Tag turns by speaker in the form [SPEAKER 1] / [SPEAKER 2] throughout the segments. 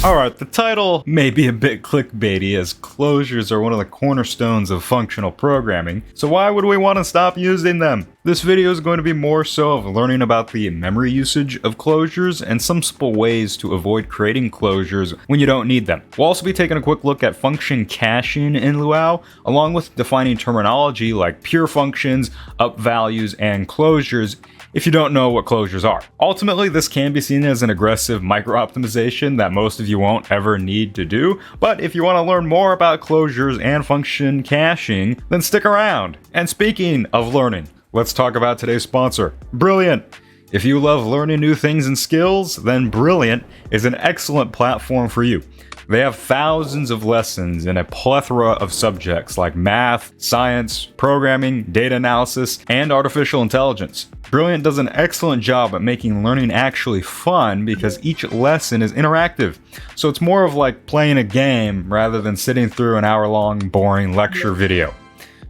[SPEAKER 1] Alright, the title may be a bit clickbaity as closures are one of the cornerstones of functional programming, so why would we want to stop using them? This video is going to be more so of learning about the memory usage of closures and some simple ways to avoid creating closures when you don't need them. We'll also be taking a quick look at function caching in Luau, along with defining terminology like pure functions, up values, and closures if you don't know what closures are. Ultimately, this can be seen as an aggressive micro-optimization that most of you won't ever need to do, but if you want to learn more about closures and function caching, then stick around. And speaking of learning, let's talk about today's sponsor, Brilliant. If you love learning new things and skills, then Brilliant is an excellent platform for you. They have thousands of lessons in a plethora of subjects like math, science, programming, data analysis, and artificial intelligence. Brilliant does an excellent job at making learning actually fun because each lesson is interactive. So it's more of like playing a game rather than sitting through an hour-long boring lecture video.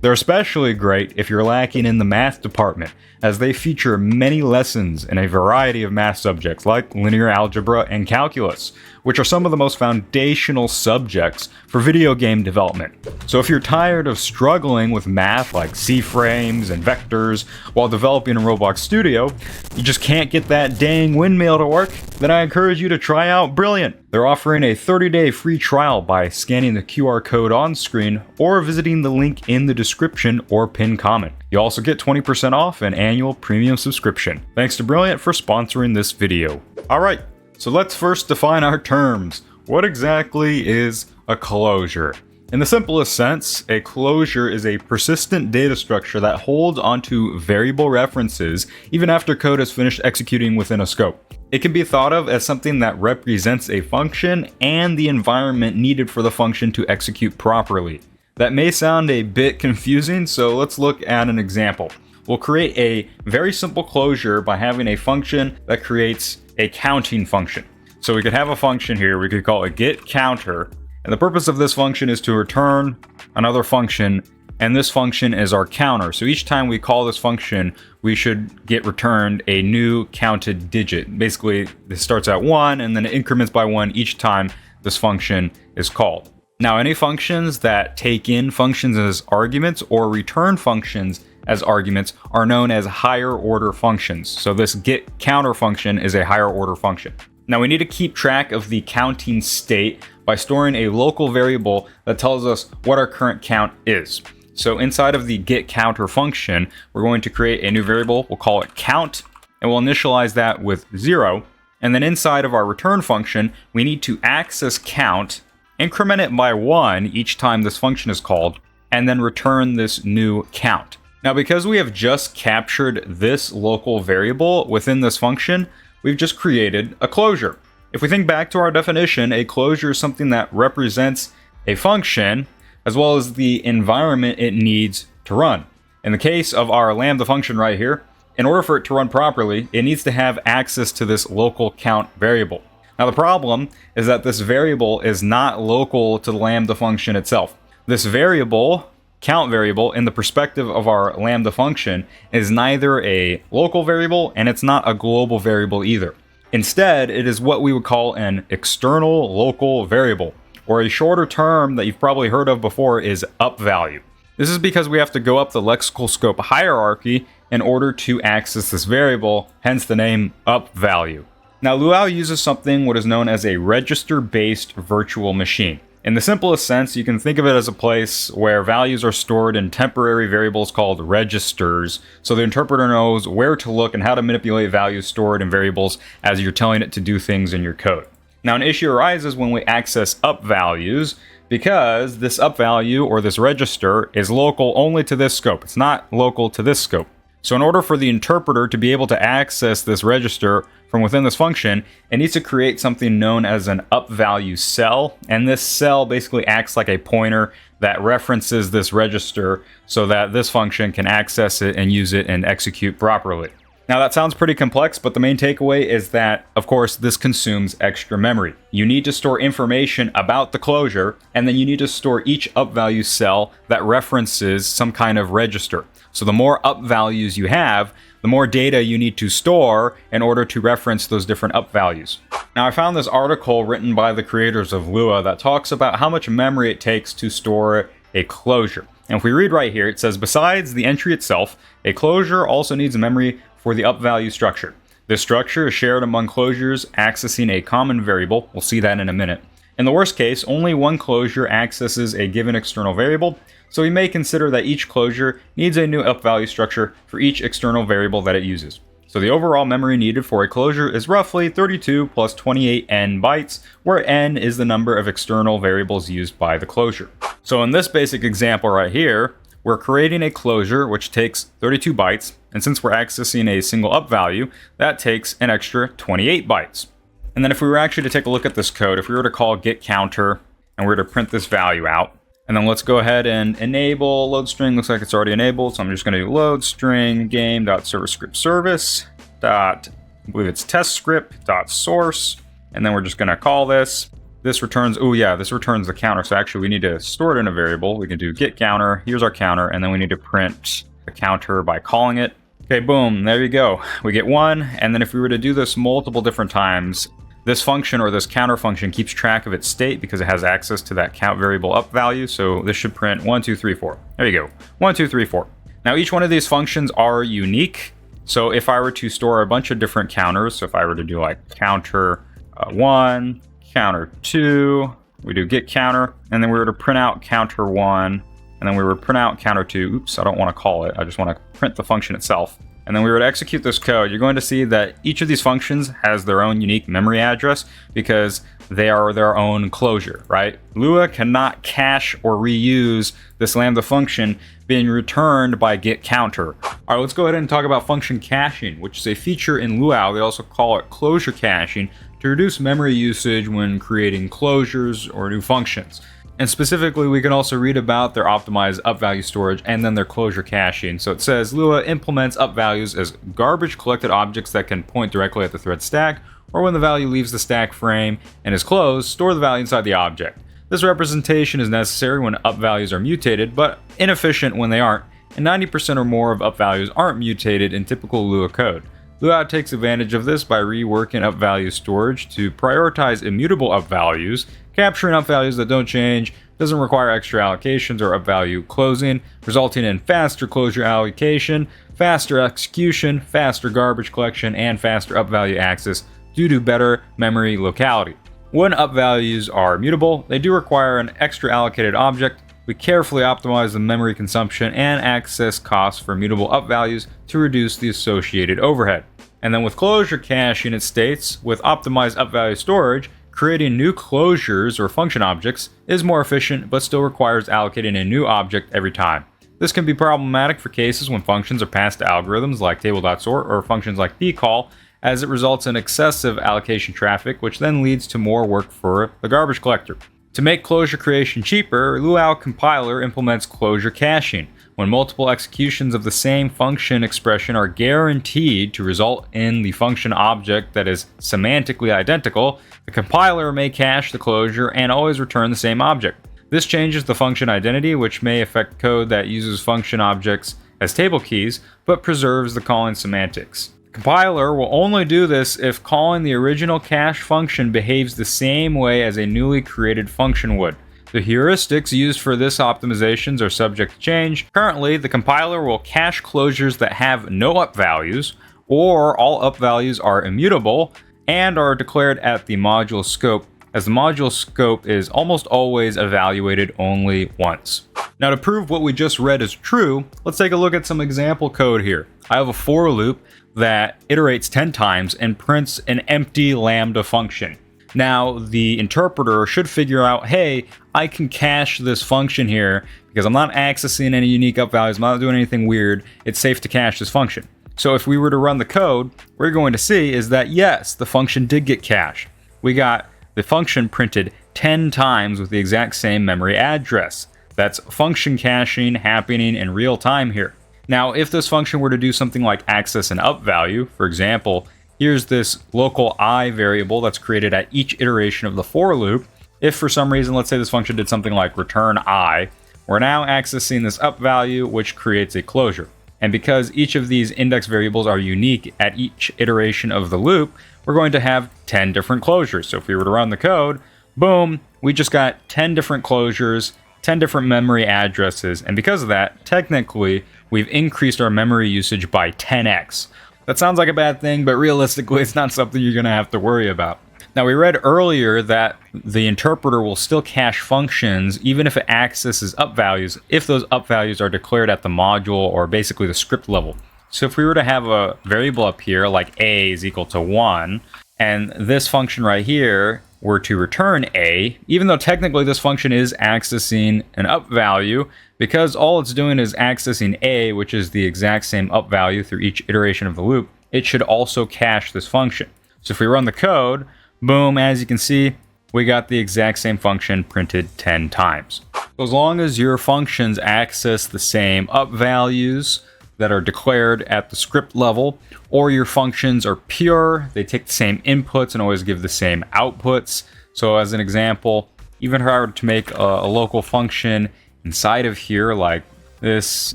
[SPEAKER 1] They're especially great if you're lacking in the math department, as they feature many lessons in a variety of math subjects like linear algebra and calculus, which are some of the most foundational subjects for video game development. So if you're tired of struggling with math like C-frames and vectors while developing in Roblox Studio, you just can't get that dang windmill to work, then I encourage you to try out Brilliant. They're offering a 30-day free trial by scanning the QR code on screen or visiting the link in the description or pinned comment. You also get 20% off an annual premium subscription. Thanks to Brilliant for sponsoring this video. Alright, so let's first define our terms. What exactly is a closure? In the simplest sense, a closure is a persistent data structure that holds onto variable references even after code has finished executing within a scope. It can be thought of as something that represents a function and the environment needed for the function to execute properly. That may sound a bit confusing, so let's look at an example. We'll create a very simple closure by having a function that creates a counting function. So we could have a function here, we could call it getCounter, and the purpose of this function is to return another function, and this function is our counter. So each time we call this function, we should get returned a new counted digit. Basically, this starts at 1 and then it increments by 1 each time this function is called. Now, any functions that take in functions as arguments or return functions as arguments are known as higher order functions. So this getCounter function is a higher order function. Now we need to keep track of the counting state by storing a local variable that tells us what our current count is. So inside of the getCounter function, we're going to create a new variable, we'll call it count, and we'll initialize that with 0. And then inside of our return function, we need to access count, increment it by 1 each time this function is called, and then return this new count. Now because we have just captured this local variable within this function, we've just created a closure. If we think back to our definition, a closure is something that represents a function as well as the environment it needs to run. In the case of our lambda function right here, in order for it to run properly, it needs to have access to this local count variable. Now the problem is that this variable is not local to the lambda function itself. This variable, count variable, in the perspective of our lambda function, is neither a local variable and it's not a global variable either. Instead, it is what we would call an external local variable, or a shorter term that you've probably heard of before is up value. This is because we have to go up the lexical scope hierarchy in order to access this variable, hence the name up value. Now Luau uses something what is known as a register-based virtual machine. In the simplest sense, you can think of it as a place where values are stored in temporary variables called registers, so the interpreter knows where to look and how to manipulate values stored in variables as you're telling it to do things in your code. Now an issue arises when we access up values because this up value or this register is local only to this scope. It's not local to this scope. So in order for the interpreter to be able to access this register from within this function, it needs to create something known as an up value cell. And this cell basically acts like a pointer that references this register so that this function can access it and use it and execute properly. Now that sounds pretty complex, but the main takeaway is that, of course, this consumes extra memory. You need to store information about the closure, and then you need to store each up value cell that references some kind of register. So the more up values you have, the more data you need to store in order to reference those different up values. Now, I found this article written by the creators of Lua that talks about how much memory it takes to store a closure. And if we read right here, it says, besides the entry itself, a closure also needs memory for the up value structure. This structure is shared among closures accessing a common variable. We'll see that in a minute. In the worst case, only one closure accesses a given external variable, so we may consider that each closure needs a new up value structure for each external variable that it uses. So the overall memory needed for a closure is roughly 32 plus 28 n bytes, where n is the number of external variables used by the closure. So in this basic example right here, we're creating a closure which takes 32 bytes, and since we're accessing a single up value, that takes an extra 28 bytes. And then if we were actually to take a look at this code, if we were to call getCounter and we were to print this value out, and then let's go ahead and enable load string. Looks like it's already enabled, so I'm just going to do load string game.serverScriptService dot, I believe it's testscript.source, and then we're just going to call this. This returns, this returns the counter. So actually we need to store it in a variable. We can do getCounter, here's our counter, and then we need to print the counter by calling it. Okay, boom, there you go. We get 1, and then if we were to do this multiple different times, this function or this counter function keeps track of its state because it has access to that count variable up value. So this should print 1, 2, 3, 4. There you go, 1, 2, 3, 4. Now each one of these functions are unique. So if I were to store a bunch of different counters, so if I were to do like counter 1, counter 2, we do get counter, and then we were to print out counter 1, and then we were to print out counter 2. Oops, I don't want to call it. I just want to print the function itself. And then we were to execute this code, you're going to see that each of these functions has their own unique memory address because they are their own closure, right? Lua cannot cache or reuse this Lambda function being returned by getCounter. All right, let's go ahead and talk about function caching, which is a feature in Lua. They also call it closure caching to reduce memory usage when creating closures or new functions. And specifically, we can also read about their optimized up value storage and then their closure caching. So it says Lua implements up values as garbage collected objects that can point directly at the thread stack, or when the value leaves the stack frame and is closed, store the value inside the object. This representation is necessary when up values are mutated, but inefficient when they aren't, and 90% or more of up values aren't mutated in typical Lua code. Lua takes advantage of this by reworking up value storage to prioritize immutable up values. Capturing up values that don't change doesn't require extra allocations or up value closing, resulting in faster closure allocation, faster execution, faster garbage collection, and faster up value access due to better memory locality. When up values are mutable, they do require an extra allocated object. We carefully optimize the memory consumption and access costs for mutable up values to reduce the associated overhead. And then with closure caching, it states, with optimized up value storage, creating new closures or function objects is more efficient but still requires allocating a new object every time. This can be problematic for cases when functions are passed to algorithms like table.sort or functions like pcall, as it results in excessive allocation traffic, which then leads to more work for the garbage collector. To make closure creation cheaper, Lua compiler implements closure caching. When multiple executions of the same function expression are guaranteed to result in the function object that is semantically identical, the compiler may cache the closure and always return the same object. This changes the function identity, which may affect code that uses function objects as table keys, but preserves the calling semantics. The compiler will only do this if calling the original cache function behaves the same way as a newly created function would. The heuristics used for this optimizations are subject to change. Currently, the compiler will cache closures that have no up values, or all up values are immutable and are declared at the module scope, as the module scope is almost always evaluated only once. Now, to prove what we just read is true, let's take a look at some example code here. I have a for loop that iterates 10 times and prints an empty lambda function. Now, the interpreter should figure out, hey, I can cache this function here because I'm not accessing any unique up values, I'm not doing anything weird, it's safe to cache this function. So if we were to run the code, what we're going to see is that yes, the function did get cached. We got the function printed 10 times with the exact same memory address. That's function caching happening in real time here. Now, if this function were to do something like access an up value, for example, here's this local I variable that's created at each iteration of the for loop. If for some reason, let's say this function did something like return I, we're now accessing this up value, which creates a closure. And because each of these index variables are unique at each iteration of the loop, we're going to have 10 different closures. So if we were to run the code, boom, we just got 10 different closures, 10 different memory addresses. And because of that, technically, we've increased our memory usage by 10x. That sounds like a bad thing, but realistically, it's not something you're going to have to worry about. Now, we read earlier that the interpreter will still cache functions even if it accesses up values, if those up values are declared at the module or basically the script level. So if we were to have a variable up here like a is equal to 1, and this function right here were to return a, even though technically this function is accessing an up value, because all it's doing is accessing a, which is the exact same up value through each iteration of the loop, it should also cache this function. So if we run the code, boom, as you can see, we got the exact same function printed 10 times. So as long as your functions access the same up values that are declared at the script level, or your functions are pure, they take the same inputs and always give the same outputs. So as an example, even if I were to make a local function inside of here, like this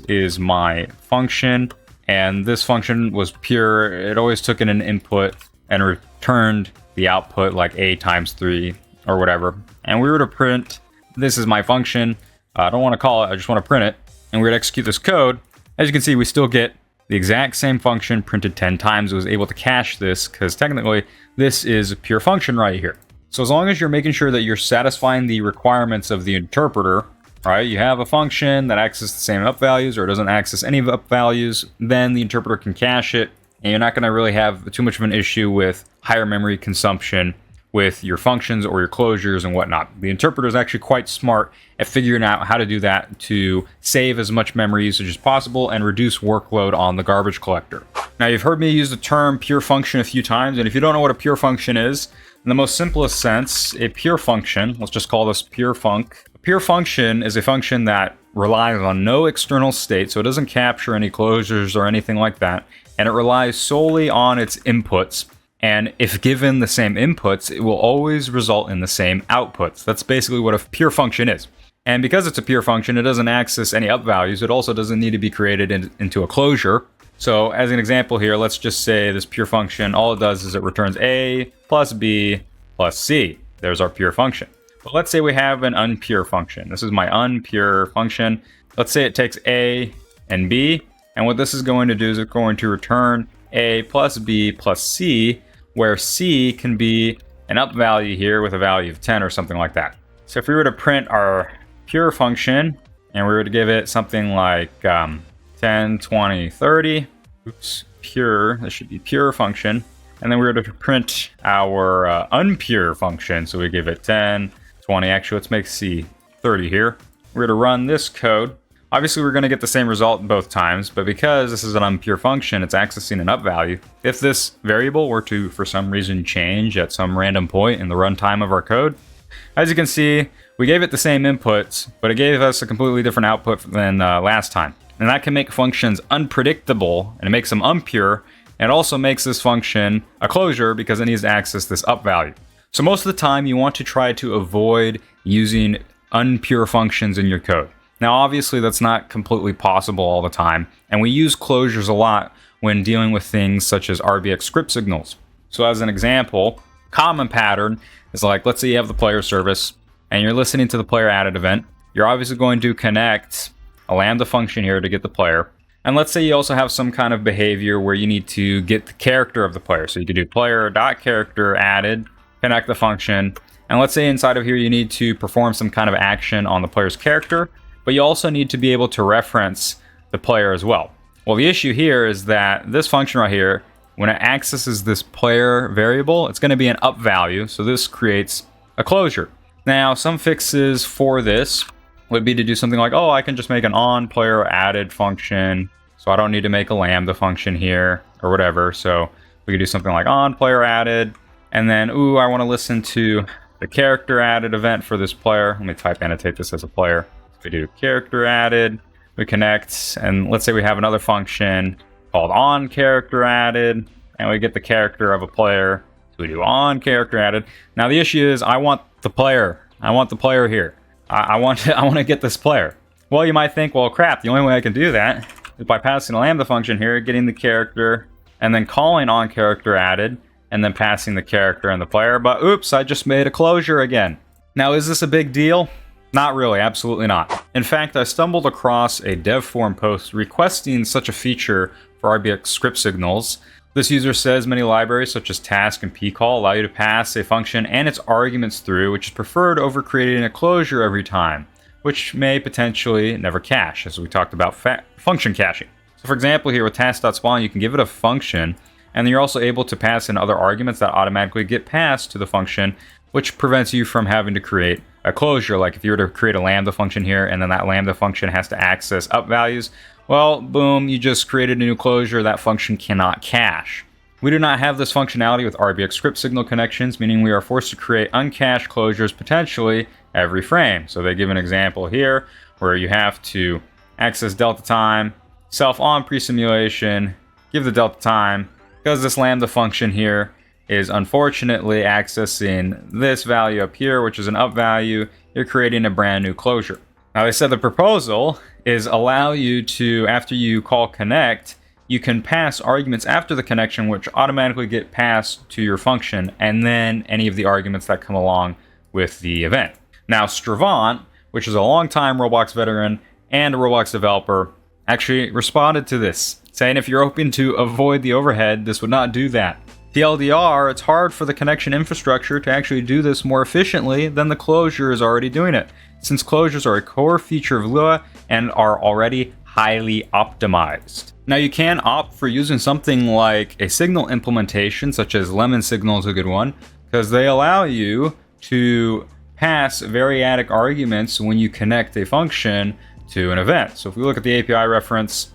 [SPEAKER 1] is my function, and this function was pure, it always took in an input and returned the output like a times 3 or whatever, and we were to print, this is my function, I don't want to call it, I just want to print it, and we're to execute this code. As you can see, we still get the exact same function printed 10 times. It was able to cache this because technically this is a pure function right here. So as long as you're making sure that you're satisfying the requirements of the interpreter, right? You have a function that accesses the same up values or doesn't access any up values, then the interpreter can cache it, and you're not going to really have too much of an issue with higher memory consumption with your functions or your closures and whatnot. The interpreter is actually quite smart at figuring out how to do that to save as much memory usage as possible and reduce workload on the garbage collector. Now, you've heard me use the term pure function a few times, and if you don't know what a pure function is, in the most simplest sense, a pure function, let's just call this pure func. A pure function is a function that relies on no external state, so it doesn't capture any closures or anything like that, and it relies solely on its inputs. And if given the same inputs, it will always result in the same outputs. That's basically what a pure function is. And because it's a pure function, it doesn't access any up values. It also doesn't need to be created into a closure. So as an example here, let's just say this pure function, all it does is it returns a plus b plus c. There's our pure function. But let's say we have an unpure function. This is my unpure function. Let's say it takes a and b. And what this is going to do is it's going to return a plus b plus c, where c can be an up value here with a value of 10 or something like that. So if we were to print our pure function and we were to give it something like 10, 20, 30, oops, pure, this should be pure function. And then we were to print our unpure function. So we give it 10, 20, actually let's make c 30 here. We're to run this code. Obviously, we're going to get the same result both times, but because this is an unpure function, it's accessing an up value. If this variable were to, for some reason, change at some random point in the runtime of our code, as you can see, we gave it the same inputs, but it gave us a completely different output than last time. And that can make functions unpredictable, and it makes them unpure, and it also makes this function a closure because it needs to access this up value. So most of the time, you want to try to avoid using unpure functions in your code. Now, obviously, that's not completely possible all the time, and we use closures a lot when dealing with things such as RBX script signals. So as an example, common pattern is like, let's say you have the player service, and you're listening to the player added event. You're obviously going to connect a Lambda function here to get the player. And let's say you also have some kind of behavior where you need to get the character of the player. So you could do player.character added, connect the function, and let's say inside of here you need to perform some kind of action on the player's character, but you also need to be able to reference the player as well. Well, the issue here is that this function right here, when it accesses this player variable, it's going to be an up value, so this creates a closure. Now, some fixes for this would be to do something like, oh, I can just make an on player added function, so I don't need to make a Lambda function here, or whatever. So we could do something like on player added, and then, ooh, I want to listen to the character added event for this player. Let me type annotate this as a player. We do character added, we connect, and let's say we have another function called on character added, and we get the character of a player. So we do on character added. Now the issue is I want the player. I want the player here. I want to get this player. Well, you might think, well, crap, the only way I can do that is by passing a lambda function here, getting the character, and then calling on character added, and then passing the character and the player. But oops, I just made a closure again. Now, is this a big deal? Not really, absolutely not. In fact, I stumbled across a dev forum post requesting such a feature for RBX script signals. This user says many libraries such as task and pcall allow you to pass a function and its arguments through, which is preferred over creating a closure every time, which may potentially never cache, as we talked about function caching. So for example, here with task.spawn, you can give it a function, and then you're also able to pass in other arguments that automatically get passed to the function, which prevents you from having to create a closure. Like if you were to create a lambda function here, and then that lambda function has to access up values, well, boom, you just created a new closure. That function cannot cache. We do not have this functionality with RBX script signal connections, meaning we are forced to create uncached closures potentially every frame. So they give an example here where you have to access delta time, self on pre-simulation, give the delta time, because this lambda function here is unfortunately accessing this value up here, which is an up value, you're creating a brand new closure. Now they said the proposal is allow you to, after you call connect, you can pass arguments after the connection, which automatically get passed to your function, and then any of the arguments that come along with the event. Now Stravant, which is a longtime Roblox veteran and a Roblox developer, actually responded to this, saying if you're hoping to avoid the overhead, this would not do that. TLDR, it's hard for the connection infrastructure to actually do this more efficiently than the closure is already doing it, since closures are a core feature of Lua and are already highly optimized. Now you can opt for using something like a signal implementation, such as LemonSignal is a good one, because they allow you to pass variadic arguments when you connect a function to an event. So if we look at the API reference,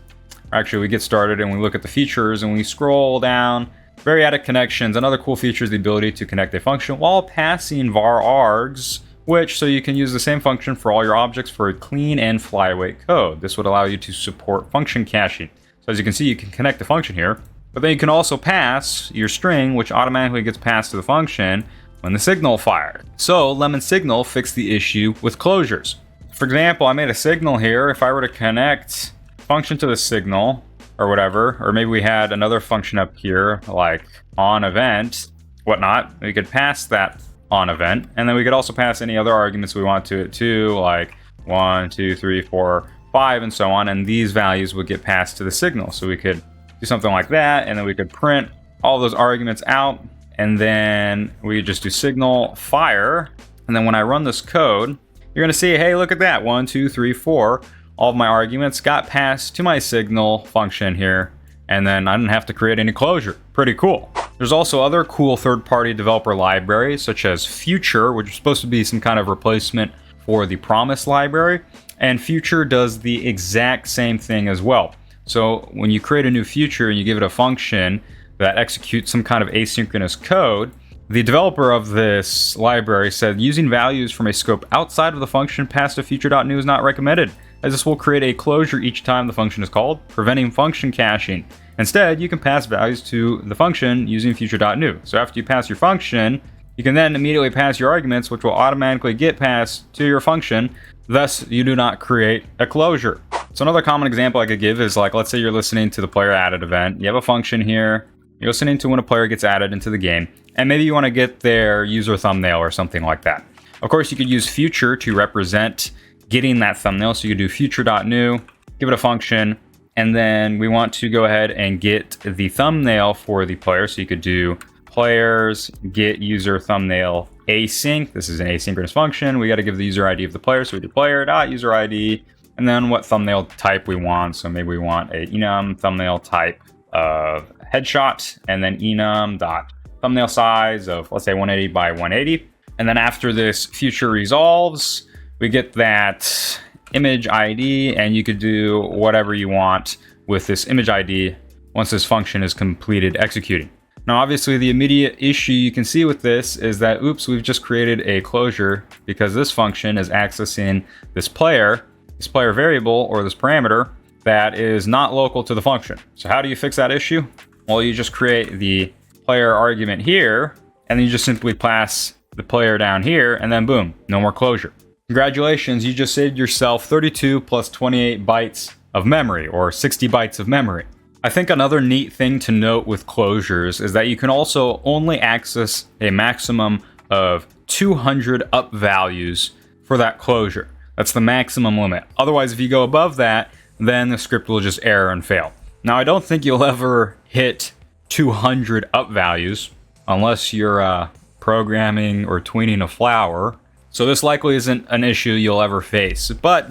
[SPEAKER 1] actually we get started and we look at the features and we scroll down, variadic connections, another cool feature is the ability to connect a function while passing var args, which so you can use the same function for all your objects for a clean and flyweight code. This would allow you to support function caching. So as you can see, you can connect the function here, but then you can also pass your string, which automatically gets passed to the function when the signal fired. So LemonSignal fixed the issue with closures. For example, I made a signal here. If I were to connect function to the signal or whatever, or maybe we had another function up here like on event, whatnot, we could pass that on event, and then we could also pass any other arguments we want to it too, like 1, 2, 3, 4, 5, and so on, and these values would get passed to the signal. So we could do something like that, and then we could print all those arguments out, and then we just do signal fire, and then when I run this code, you're gonna see, hey, look at that, 1, 2, 3, 4, all of my arguments got passed to my signal function here, and then I didn't have to create any closure. Pretty cool. There's also other cool third-party developer libraries, such as Future, which is supposed to be some kind of replacement for the Promise library, and Future does the exact same thing as well. So when you create a new Future and you give it a function that executes some kind of asynchronous code, the developer of this library said using values from a scope outside of the function passed to future.new is not recommended, as this will create a closure each time the function is called, preventing function caching. Instead, you can pass values to the function using future.new. So after you pass your function, you can then immediately pass your arguments, which will automatically get passed to your function. Thus, you do not create a closure. So another common example I could give is like, let's say you're listening to the player added event. You have a function here. You're listening to when a player gets added into the game, and maybe you want to get their user thumbnail or something like that. Of course, you could use future to represent getting that thumbnail. So you could do future.new, give it a function, and then we want to go ahead and get the thumbnail for the player. So you could do players get user thumbnail async. This is an asynchronous function. We got to give the user ID of the player. So we do player.user ID, and then what thumbnail type we want. So maybe we want a enum thumbnail type of headshot, and then enum dot thumbnail size of, let's say, 180 by 180. And then after this future resolves, we get that image ID, and you could do whatever you want with this image ID once this function is completed executing. Now, obviously, the immediate issue you can see with this is that, oops, we've just created a closure because this function is accessing this player variable or this parameter that is not local to the function. So how do you fix that issue? Well, you just create the player argument here, and then you just simply pass the player down here, and then boom, no more closure. Congratulations, you just saved yourself 32 plus 28 bytes of memory, or 60 bytes of memory. I think another neat thing to note with closures is that you can also only access a maximum of 200 up values for that closure. That's the maximum limit. Otherwise, if you go above that, then the script will just error and fail. Now, I don't think you'll ever hit 200 up values unless you're programming or tweening a flower. So this likely isn't an issue you'll ever face. But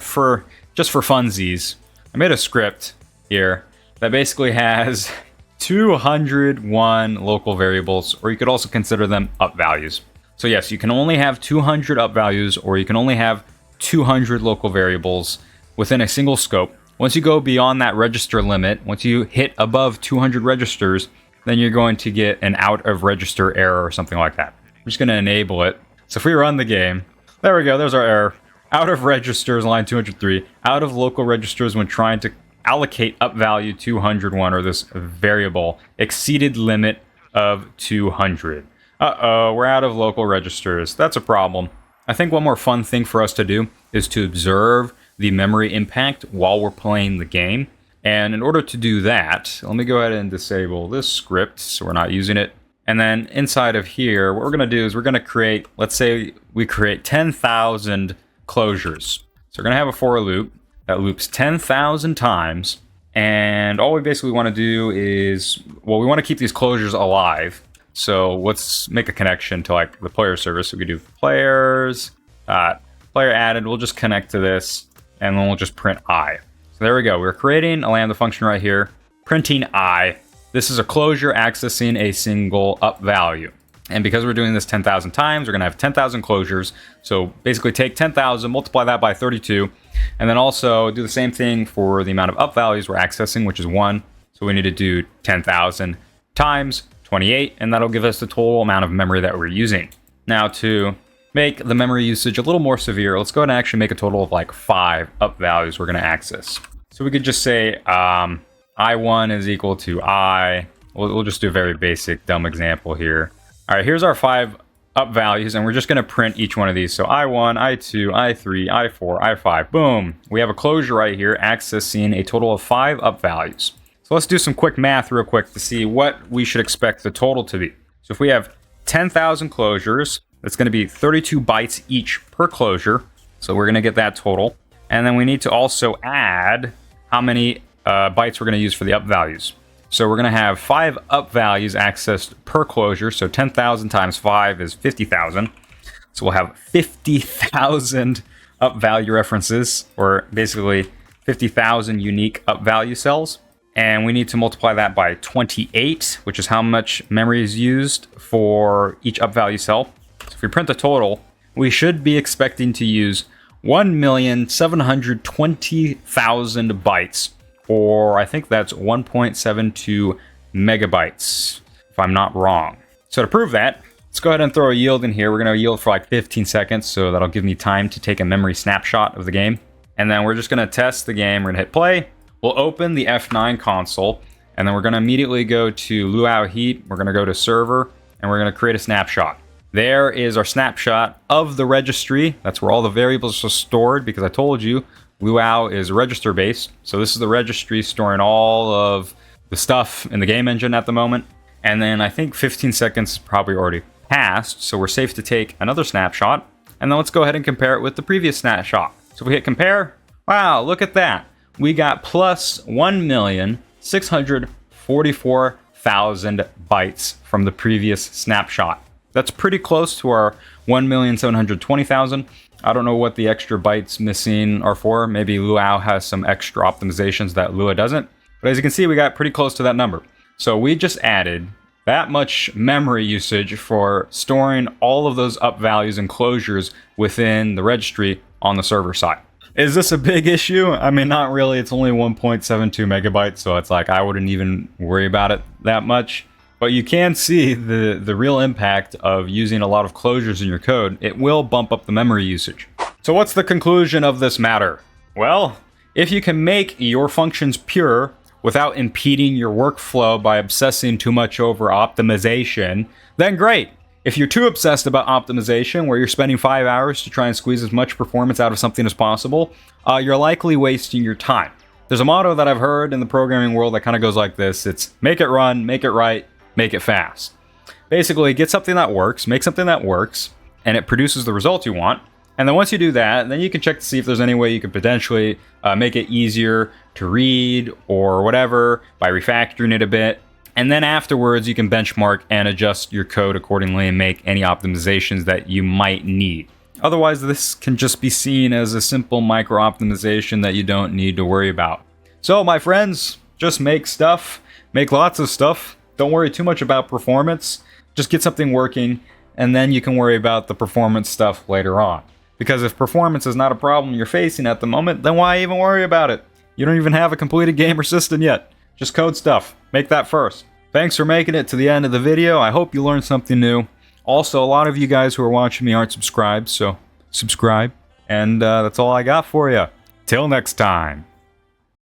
[SPEAKER 1] just for funsies, I made a script here that basically has 201 local variables, or you could also consider them up values. So yes, you can only have 200 up values, or you can only have 200 local variables within a single scope. Once you go beyond that register limit, once you hit above 200 registers, then you're going to get an out of register error or something like that. I'm just going to enable it. So if we run the game, there we go, there's our error. Out of registers, line 203, out of local registers when trying to allocate up value 201, or this variable, exceeded limit of 200. Uh-oh, we're out of local registers. That's a problem. I think one more fun thing for us to do is to observe the memory impact while we're playing the game. And in order to do that, let me go ahead and disable this script so we're not using it. And then inside of here, what we're going to do is we're going to create, let's say we create 10,000 closures. So we're going to have a for loop that loops 10,000 times. And all we basically want to do is, well, we want to keep these closures alive. So let's make a connection to like the player service. So we could do players, player added. We'll just connect to this and then we'll just print I. So there we go. We're creating a Lambda function right here, printing I. This is a closure accessing a single up value. And because we're doing this 10,000 times, we're going to have 10,000 closures. So basically take 10,000, multiply that by 32, and then also do the same thing for the amount of up values we're accessing, which is 1. So we need to do 10,000 times 28, and that'll give us the total amount of memory that we're using. Now to make the memory usage a little more severe, let's go ahead and actually make a total of like 5 up values we're going to access. So we could just say I1 is equal to I. We'll just do a very basic dumb example here. All right, here's our 5 up values, and we're just going to print each one of these. So I1, I2, I3, I4, I5. Boom. We have a closure right here accessing a total of 5 up values. So let's do some quick math real quick to see what we should expect the total to be. So if we have 10,000 closures, that's going to be 32 bytes each per closure. So we're going to get that total. And then we need to also add how many bytes we're going to use for the up values. So we're going to have 5 up values accessed per closure. So 10,000 times 5 is 50,000. So we'll have 50,000 up value references, or basically 50,000 unique up value cells. And we need to multiply that by 28, which is how much memory is used for each up value cell. So if we print the total, we should be expecting to use 1,720,000 bytes. Or I think that's 1.72 megabytes, if I'm not wrong. So to prove that, let's go ahead and throw a yield in here. We're going to yield for like 15 seconds, so that'll give me time to take a memory snapshot of the game. And then we're just going to test the game. We're going to hit play. We'll open the F9 console, and then we're going to immediately go to luau heap. We're going to go to server, and we're going to create a snapshot. There is our snapshot of the registry. That's where all the variables are stored, because I told you Luau is register based. So this is the registry storing all of the stuff in the game engine at the moment. And then I think 15 seconds probably already passed. So we're safe to take another snapshot. And then let's go ahead and compare it with the previous snapshot. So if we hit compare, wow, look at that. We got plus 1,644,000 bytes from the previous snapshot. That's pretty close to our 1,720,000. I don't know what the extra bytes missing are for. Maybe Luau has some extra optimizations that Lua doesn't. But as you can see, we got pretty close to that number. So we just added that much memory usage for storing all of those up values and closures within the registry on the server side. Is this a big issue? I mean, not really. It's only 1.72 megabytes, so it's like I wouldn't even worry about it that much. But you can see the real impact of using a lot of closures in your code. It will bump up the memory usage. So what's the conclusion of this matter? Well, if you can make your functions pure without impeding your workflow by obsessing too much over optimization, then great. If you're too obsessed about optimization, where you're spending 5 hours to try and squeeze as much performance out of something as possible, you're likely wasting your time. There's a motto that I've heard in the programming world that kind of goes like this. It's make it run, make it right, make it fast. Basically, get something that works, make something that works, and it produces the result you want. And then once you do that, then you can check to see if there's any way you could potentially make it easier to read or whatever by refactoring it a bit. And then afterwards, you can benchmark and adjust your code accordingly and make any optimizations that you might need. Otherwise, this can just be seen as a simple micro optimization that you don't need to worry about. So, my friends, just make stuff, make lots of stuff. Don't worry too much about performance. Just get something working, and then you can worry about the performance stuff later on. Because if performance is not a problem you're facing at the moment, then why even worry about it? You don't even have a completed game or system yet. Just code stuff. Make that first. Thanks for making it to the end of the video. I hope you learned something new. Also, a lot of you guys who are watching me aren't subscribed, so subscribe. And that's all I got for you. Till next time.